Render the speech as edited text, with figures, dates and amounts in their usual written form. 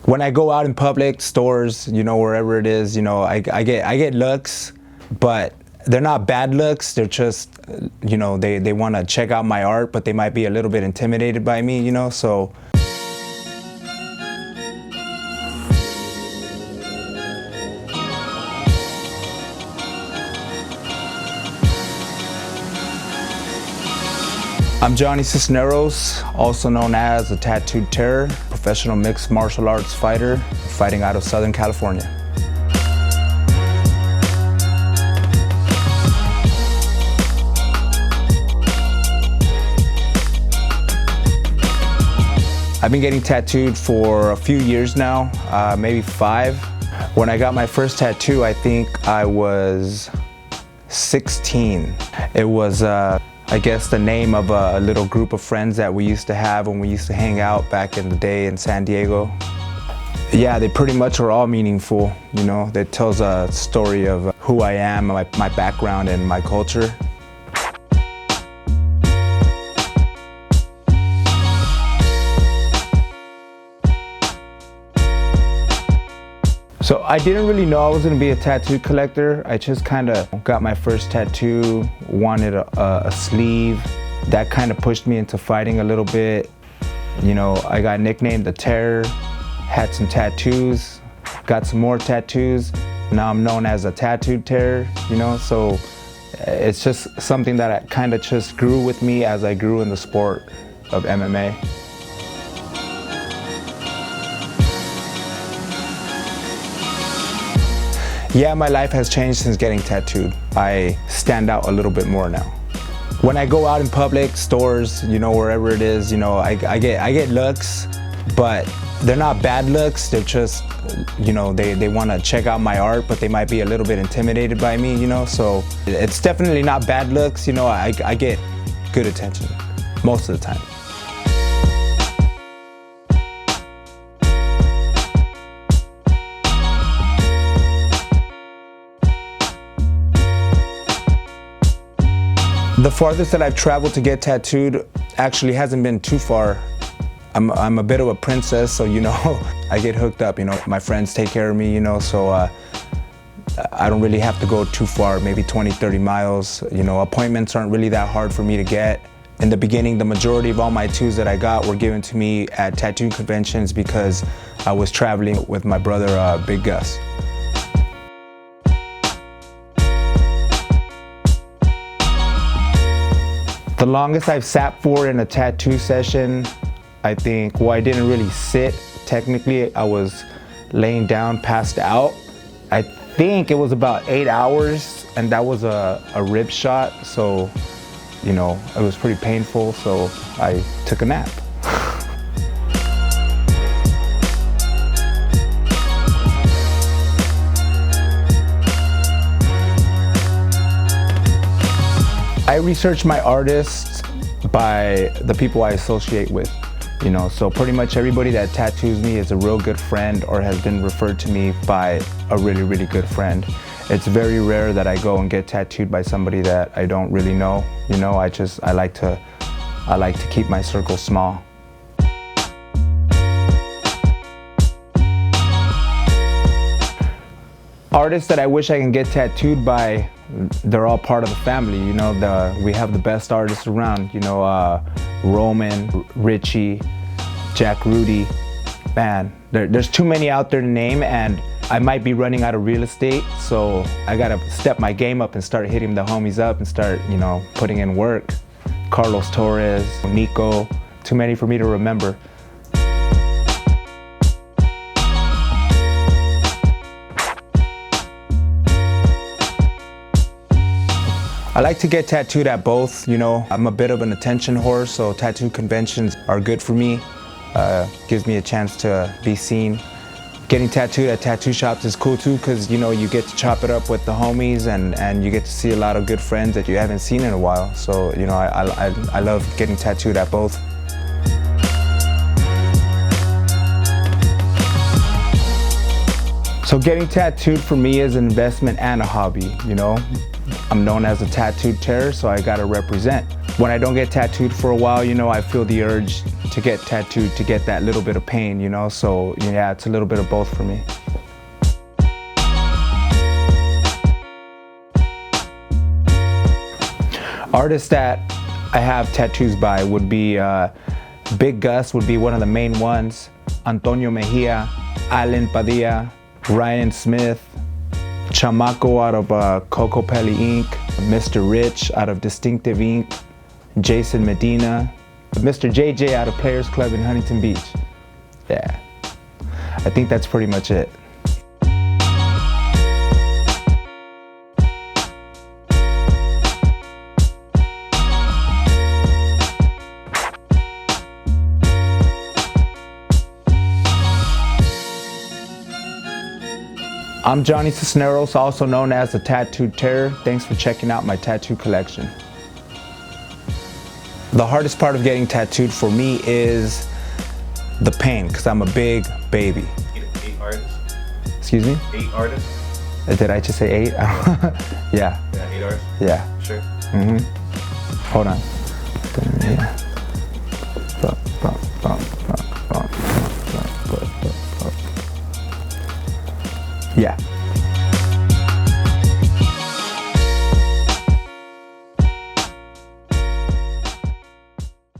When I go out in public, stores, wherever it is, I get looks, but they're not bad looks. They're just, they want to check out my art, but they might be a little bit intimidated by me, so. I'm Johnny Cisneros, also known as the Tattooed Terror, professional mixed martial arts fighter, fighting out of Southern California. I've been getting tattooed for a few years now, maybe 5. When I got my first tattoo, I think I was 16. It was I guess the name of a little group of friends that we used to have when we used to hang out back in the day in San Diego. Yeah, they pretty much are all meaningful, That tells a story of who I am, my background, and my culture. So I didn't really know I was gonna be a tattoo collector. I just kind of got my first tattoo, wanted a sleeve. That kind of pushed me into fighting a little bit. I got nicknamed the Terror, had some tattoos, got some more tattoos. Now I'm known as a Tattooed Terror, so it's just something that I kind of just grew with me as I grew in the sport of MMA. Yeah, my life has changed since getting tattooed. I stand out a little bit more now. When I go out in public, stores, wherever it is, I get looks, but they're not bad looks. They're just, they want to check out my art, but they might be a little bit intimidated by me, so it's definitely not bad looks. I get good attention most of the time. The farthest that I've traveled to get tattooed actually hasn't been too far. I'm a bit of a princess, so I get hooked up. My friends take care of me, so I don't really have to go too far, maybe 20, 30 miles. Appointments aren't really that hard for me to get. In the beginning, the majority of all my tattoos that I got were given to me at tattoo conventions because I was traveling with my brother, Big Gus. The longest I've sat for in a tattoo session, I think, I didn't really sit. Technically, I was laying down, passed out. I think it was about 8 hours, and that was a rib shot. So, it was pretty painful, so I took a nap. I research my artists by the people I associate with, so pretty much everybody that tattoos me is a real good friend or has been referred to me by a really, really good friend. It's very rare that I go and get tattooed by somebody that I don't really know, I like to keep my circle small. Artists that I wish I can get tattooed by, they're all part of the family. We have the best artists around. Roman, Richie, Jack Rudy. Man, there's too many out there to name, and I might be running out of real estate, so I gotta step my game up and start hitting the homies up and start, putting in work. Carlos Torres, Nico, too many for me to remember. I like to get tattooed at both, I'm a bit of an attention whore, so tattoo conventions are good for me. Gives me a chance to be seen. Getting tattooed at tattoo shops is cool too, because you get to chop it up with the homies and you get to see a lot of good friends that you haven't seen in a while. So, I love getting tattooed at both. So getting tattooed for me is an investment and a hobby, I'm known as a Tattooed Terror, so I gotta represent. when I don't get tattooed for a while, you know, I feel the urge to get tattooed to get that little bit of pain, you know, so yeah, it's a little bit of both for me. Artists that I have tattoos by would be Big Gus would be one of the main ones, Antonio Mejia, Alan Padilla, Ryan Smith, Chamaco out of Coco Pelli Inc., Mr. Rich out of Distinctive Inc., Jason Medina, Mr. JJ out of Players Club in Huntington Beach. Yeah, I think that's pretty much it. I'm Johnny Cisneros, also known as the Tattooed Terror. Thanks for checking out my tattoo collection. The hardest part of getting tattooed for me is the pain, because I'm a big baby. 8 artists? Excuse me? 8 artists? Did I just say 8? Yeah. Yeah, 8 artists? Yeah. Sure. Hold on. Yeah.